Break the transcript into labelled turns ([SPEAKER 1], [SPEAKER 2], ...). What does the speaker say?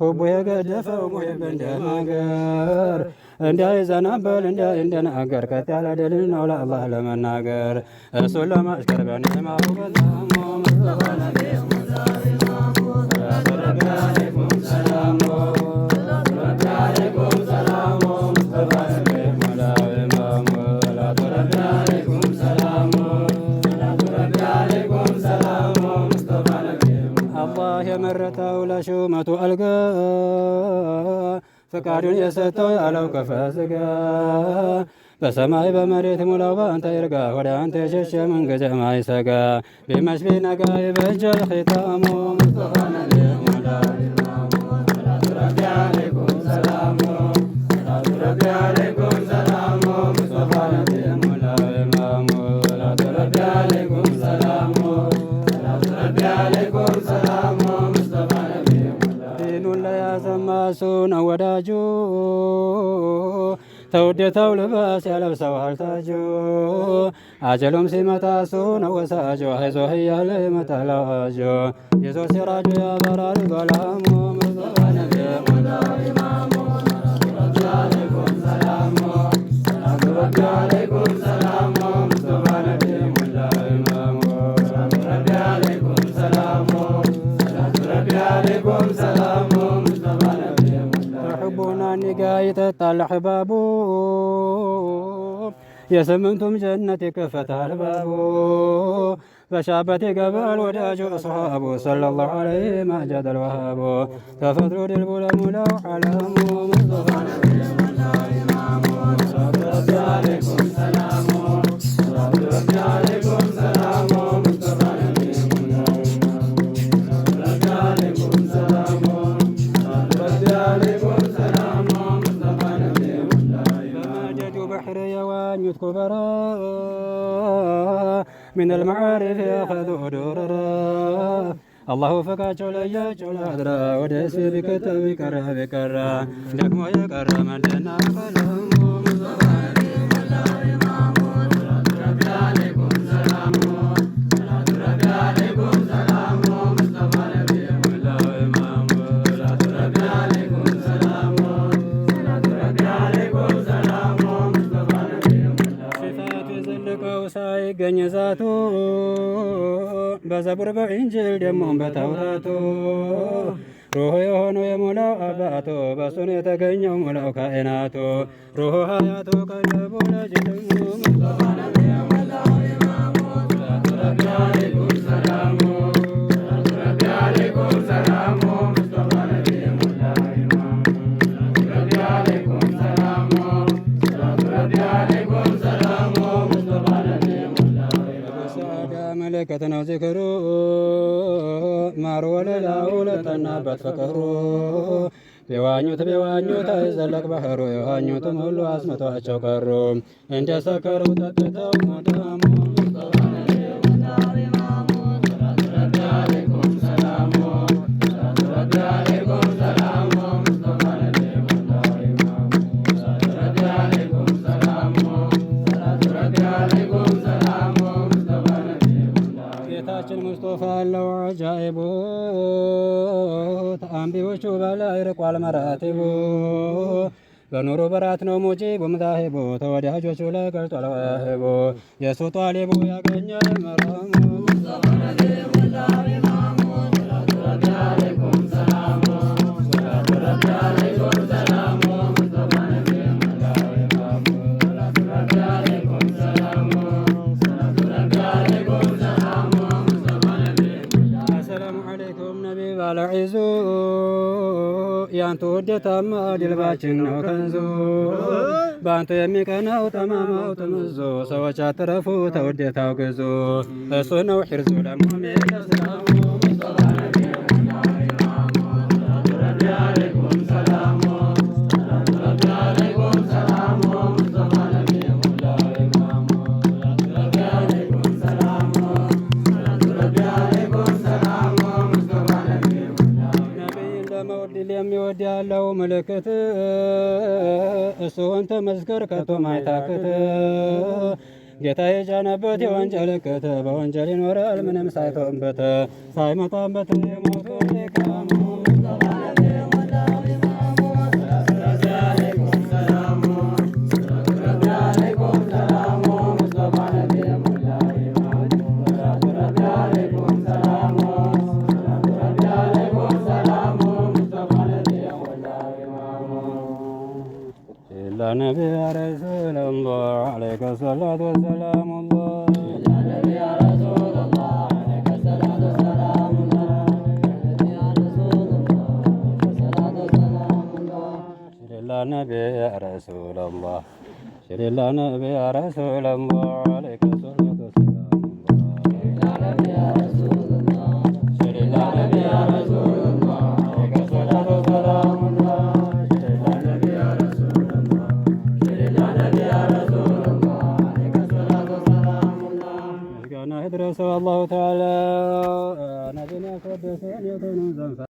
[SPEAKER 1] ሁቡ የገደፈው ሙሂብ እንደናገር እንዳይዘናበል እንደናገር ቀጥ ያለ ደልን ነው ለአላህ ለመናገር እሱን ለማሽከር በኒዕማው በዛሞ ሙስጠፋ ነቢ የመረጠው ለሹመቱ አልጋ ፈቃዱን የሰጠው ያለው ከፈስጋ በሰማይ በመሬት ሙላው በአንተ ይርጋ ወደ አንተ የሸሸ መንገጀም አይሰጋ ቢመሽ ቢነጋ ይበጀል ኺታሙ ሙስጠፋ ነቢ ሙላው ኢማሙ ሰላቱ ረቢ አለይኩም ሰላሙ ሰላቱ ረቢ አለይኩም ሰላሙ ሙስጠፋ ነቢ ሙላው ኢማሙ ሰላቱ ረቢ አለይኩም ሰላሙ ሰላቱ ረቢ አለይኩም ሰላሙ እሱን ወዳጁ ተውዴታው ልባስ ያለብሰዋል ታጁ አጀሎም ሲመጣ እሱን ወሳጁ አይዞህ እያለ ይመጣል አዋጁ ይዞ ሲራጁ ያበራል ጎላሙ ሙስጠፋ ነቢ ሙላው ኢማሙ ሰላቱ ረቢ አለይኩም ሰላሙ ሰላቱ ረቢ አለይኩም ሰላሙ ሙስጠፋ ነቢ ሙላው ኢማሙ ሰላቱ ረቢ አለይኩም ሰላሙ ሰላቱ ረቢ አለይኩም ሰላሙ ኒጋ ይጠጣል አሕባቡ የስምንቱም ጀነት ይከፈታል ባቡ በሻበት ይገባል ወዳጁ አስሓቡ ሰለላሁ ዐለይሂ ማጀደል ወሃቡ ተፈጥሮ ድልቡ ለሙላው ዓለሙ ሙስጠፋ ነቢ ሙላው ኢማሙ ሰላቱ ረቢ አለይኩም ሰላሙ ሰላቱ ረቢ አለይኩም ሰላሙ ሙስጠፋ ነቢ ሙላው ኢማሙ ሰላቱ ረቢ አለይኩም ሰላሙ ሰላቱ ረቢ አለይኩም يوانيت كبرى من المعارف ياخذوا دررا الله فكاچو ለያቸው ለአድራ ወደ እስር ቢከተው ይቀራ ቢቀራ ደግሞ የቀረ ምንድና ቀለሙ ሙስጠፋ ነቢ ሙላው ኢማሙ ሰላቱ ረቢ አለይኩም ሰላሙ ሰላቱ ረቢ አለይኩም ሰላሙ ሙስጠፋ ነቢ ሙላው ኢማሙ ሰላቱ ረቢ አለይኩም ሰላሙ ሰላቱ ረቢ አለይኩም ሰላሙ ሳይገኝ ዛቱ በዘቡር በኢንጅል ደሞም በተውራቱ ሩሁ የሆነው የሞላው አባቶ በሱን የተገኘው ሞላው ካይናቱ ሩሁ ሀያቱ ቀለቡ ለጅልሙ ሙስጠፋ ነቢ ሙላው ኢማሙ ሰላቱ ረቢ አለይኩም ሰላሙ ሰላቱ ረቢ አለይኩም ሰላሙ ሙስጠፋ ነቢ ሙላው ኢማሙ ሰላቱ ረቢ አለይኩም ሰላሙ ሰላቱ ረቢ አለይኩም ሰላሙ ሙስጠፋ ነቢ ሙላው ኢማሙ መለከት ነው ዚክሩ ማር ወለላው ለጠናበት ፍቅሩ ቢዋኙት አይዘለቅ ባህሩ የዋኙትም ሁሉ አስመቷቸው ቀሩ እንደሰከሩ ጠጥተው ሞተሙ ሙስጠፋ ነቢ ሙላው ኢማሙ ሰላቱ ረቢ አለይኩም ሰላሙ ሰላቱ ረቢ አለይኩም ሰላሙ ሙስጠፋ ነቢ ሙላው ኢማሙ ሰላቱ ረቢ አለይኩም ሰላሙ ሰላቱ ረቢ አለይኩም ሰላሙ ሙስጠፋ ነቢ ሙላው ጌታችን ሙስጠፋ አለው አጃኢቡ ተአምቢዎቹ በላይ ርቋል መራቲቡ በኑሩ በራት ነው ሙጂቡ መዛሂቡ ተወዳጆቹ ላይ ገልጧል ዋሂቡ የሱ ጧሊቡ ያገኛል መራሙ ሙስጠፋ ነቢ ሙላው ኢማሙ ሰላቱ ረቢ አለይኩም ሰላሙ ሰላቱ ረቢ አለይኩም ሰላሙ ሙስጠፋ ነቢ ሙላው ኢማሙ ሰላቱ ረቢ አለይኩም ሰላሙ ሰላቱ ረቢ አለይኩም ሰላሙ ሙስጠፋ ነቢ አሰላሙ አለይኩም ነቢ ባለዒዙ ያንተ ውዴታማ ድልባችን ነው ከንዙ በአንተ የሚቀናው ጠማማው ጥምዞ ሰዎች አትረፉ ተውዴታው ግዙ እሱ ነው ሒርዙ ለሙእሚን ለእስላሙ ሙስጠፋ ነቢ ሙላው ኢማሙ ሰላቱ ረቢ አለይኩም ሰላሙ ሰላቱ ረቢ አለይኩም ሰላሙ ሙስጠፋ ነቢ ሙላው ኢማሙ ሰላቱ ረቢ አለይኩም ሰላሙ ሰላቱ ረቢ አለይኩም ሰላሙ ሙስጠፋ ነቢ ሙላው ነቢይን ለመውደድ የሚወድ ያለው ምልክት እሱን ተመስከር ከቶ ማይታክት ጌታ የጫነበት የወንጀል እክት በወንጀል ይኖራል ምንም ሳይተውበት ሳይመጣበት የሞቱ ሊቃሙ نبي يا رسول الله عليك الصلاة والسلام الله يا نبي يا رسول الله عليك الصلاة والسلام الله يا رسول الله الصلاة والسلام الله شر الله نبي يا رسول الله شر الله نبي يا رسول الله عليك الصلاة والسلام الله يا نبي يا رسول الله شر الله نبي يا رسول الله عليك الصلاة والسلام الله الله تعالى نبينا قدس أن يكون